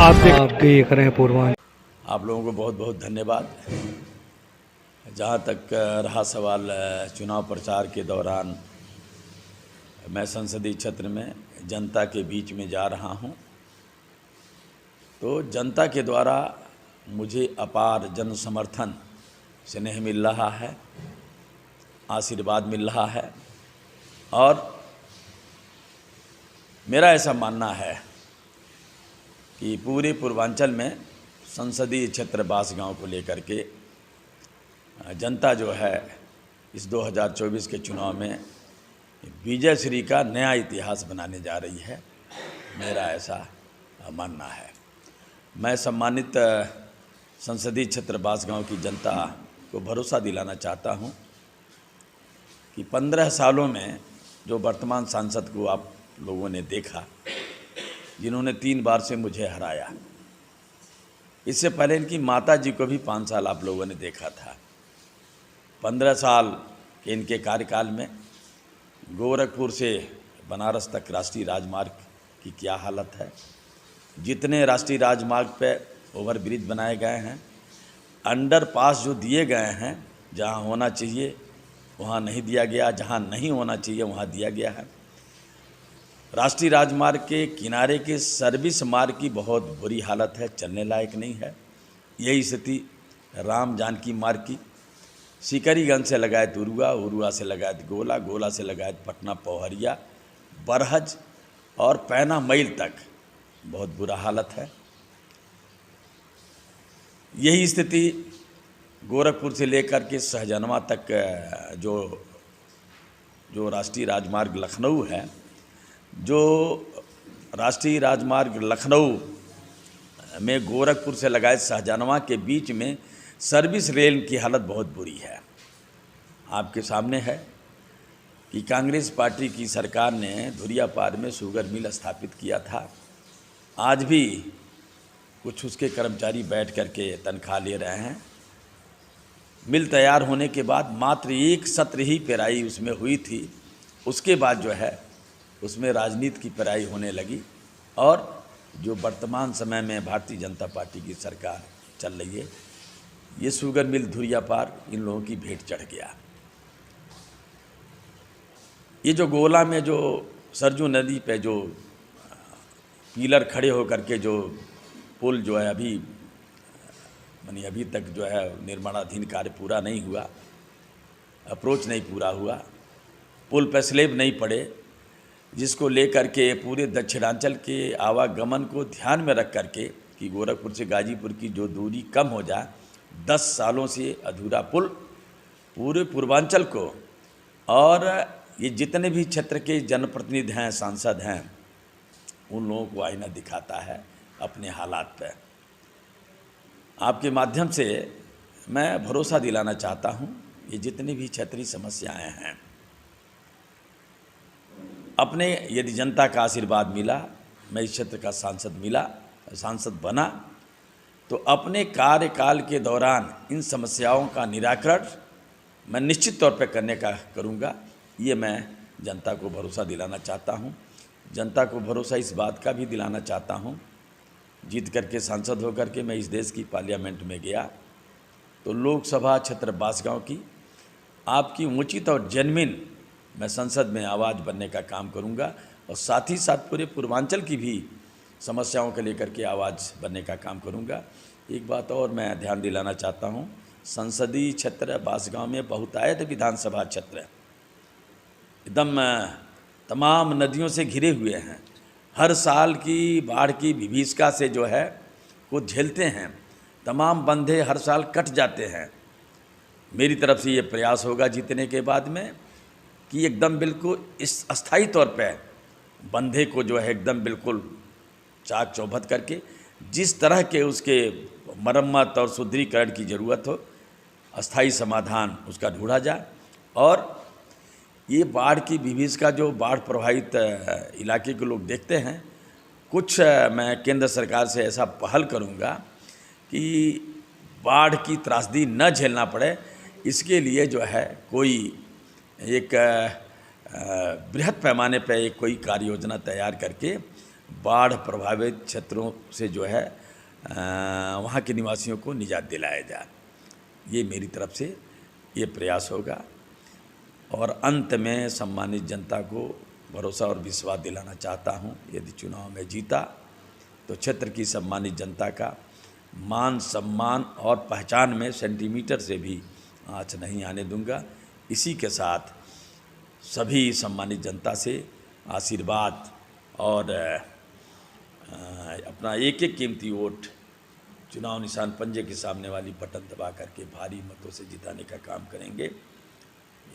आप देख रहे हैं पूर्वांचल। आप लोगों को बहुत बहुत धन्यवाद। जहाँ तक रहा सवाल चुनाव प्रचार के दौरान मैं संसदीय क्षेत्र में जनता के बीच में जा रहा हूँ, तो जनता के द्वारा मुझे अपार जन समर्थन स्नेह मिल रहा है, आशीर्वाद मिल रहा है। और मेरा ऐसा मानना है कि पूरे पूर्वांचल में संसदीय क्षेत्र बांसगांव को लेकर के जनता जो है इस 2024 के चुनाव में विजय श्री का नया इतिहास बनाने जा रही है, मेरा ऐसा मानना है। मैं सम्मानित संसदीय क्षेत्र बांसगांव की जनता को भरोसा दिलाना चाहता हूं कि 15 सालों में जो वर्तमान सांसद को आप लोगों ने देखा, जिन्होंने 3 बार से मुझे हराया, इससे पहले इनकी माता जी को भी 5 साल आप लोगों ने देखा था। 15 साल के इनके कार्यकाल में गोरखपुर से बनारस तक राष्ट्रीय राजमार्ग की क्या हालत है, जितने राष्ट्रीय राजमार्ग पे ओवरब्रिज बनाए गए हैं, अंडरपास जो दिए गए हैं, जहां होना चाहिए वहां नहीं दिया गया, जहां नहीं होना चाहिए वहां दिया गया है। राष्ट्रीय राजमार्ग के किनारे के सर्विस मार्ग की बहुत बुरी हालत है, चलने लायक नहीं है। यही स्थिति राम जानकी मार्ग की, सिकरीगंज से लगायत उरुआ, उरुआ से लगायत गोला, गोला से लगायत पटना पौहरिया, बरहज और पैना मैल तक बहुत बुरा हालत है। यही स्थिति गोरखपुर से लेकर के सहजनवा तक जो राष्ट्रीय राजमार्ग लखनऊ है, जो राष्ट्रीय राजमार्ग लखनऊ में गोरखपुर से लगाए सहजनवा के बीच में सर्विस रेल की हालत बहुत बुरी है। आपके सामने है कि कांग्रेस पार्टी की सरकार ने धुरियापार में शुगर मिल स्थापित किया था। आज भी कुछ उसके कर्मचारी बैठ करके तनख्वाह ले रहे हैं। मिल तैयार होने के बाद मात्र 1 सत्र ही पेराई उसमें हुई थी, उसके बाद जो है उसमें राजनीति की पेराई होने लगी। और जो वर्तमान समय में भारतीय जनता पार्टी की सरकार चल रही है, ये शुगर मिल धुरियापार इन लोगों की भेंट चढ़ गया। ये जो गोला में जो सरजू नदी पे जो पिलर खड़े होकर के जो पुल जो है अभी तक जो है निर्माणाधीन कार्य पूरा नहीं हुआ, अप्रोच नहीं पूरा हुआ, पुल पे स्लेब नहीं पड़े, जिसको लेकर के पूरे दक्षिणांचल के आवागमन को ध्यान में रख करके कि गोरखपुर से गाजीपुर की जो दूरी कम हो जाए, 10 सालों से अधूरा पुल पूरे पूर्वांचल को और ये जितने भी क्षेत्र के जनप्रतिनिधि हैं, सांसद हैं, उन लोगों को आईना दिखाता है अपने हालात पर। आपके माध्यम से मैं भरोसा दिलाना चाहता हूँ, ये जितनी भी क्षेत्रीय समस्याएं हैं, अपने यदि जनता का आशीर्वाद मिला, मैं इस क्षेत्र का सांसद बना, तो अपने कार्यकाल के दौरान इन समस्याओं का निराकरण मैं निश्चित तौर पर करने का करूँगा। ये मैं जनता को भरोसा दिलाना चाहता हूँ। जनता को भरोसा इस बात का भी दिलाना चाहता हूँ, जीत करके सांसद होकर के मैं इस देश की पार्लियामेंट में गया तो लोकसभा क्षेत्र बांसगांव की आपकी उचित और जेन्युइन मैं संसद में आवाज़ बनने का काम करूंगा, और साथ ही साथ पूरे पूर्वांचल की भी समस्याओं को लेकर के आवाज़ बनने का काम करूंगा। एक बात और मैं ध्यान दिलाना चाहता हूं, संसदीय क्षेत्र बांसगांव में बहुतायत विधानसभा क्षेत्र एकदम तमाम नदियों से घिरे हुए हैं। हर साल की बाढ़ की विभीषिका से जो है वो झेलते हैं, तमाम बंधे हर साल कट जाते हैं। मेरी तरफ से ये प्रयास होगा जीतने के बाद में कि एकदम बिल्कुल इस अस्थायी तौर पे बंधे को जो है एकदम बिल्कुल चाक चौबंद करके जिस तरह के उसके मरम्मत और सुदृढ़ीकरण की ज़रूरत हो, अस्थायी समाधान उसका ढूंढा जाए। और ये बाढ़ की विभीषिका जो बाढ़ प्रभावित इलाके के लोग देखते हैं, कुछ मैं केंद्र सरकार से ऐसा पहल करूँगा कि बाढ़ की त्रासदी न झेलना पड़े, इसके लिए जो है कोई एक बृहद पैमाने पर एक कोई कार्य योजना तैयार करके बाढ़ प्रभावित क्षेत्रों से जो है वहाँ के निवासियों को निजात दिलाया जाए। ये मेरी तरफ से ये प्रयास होगा। और अंत में सम्मानित जनता को भरोसा और विश्वास दिलाना चाहता हूँ, यदि चुनाव में जीता तो क्षेत्र की सम्मानित जनता का मान सम्मान और पहचान में सेंटीमीटर से भी आँच नहीं आने दूंगा। इसी के साथ सभी सम्मानित जनता से आशीर्वाद और अपना एक एक कीमती वोट चुनाव निशान पंजे के सामने वाली बटन दबा करके भारी मतों से जिताने का काम करेंगे।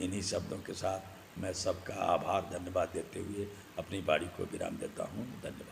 इन्हीं शब्दों के साथ मैं सबका आभार धन्यवाद देते हुए अपनी बारी को विराम देता हूँ। धन्यवाद।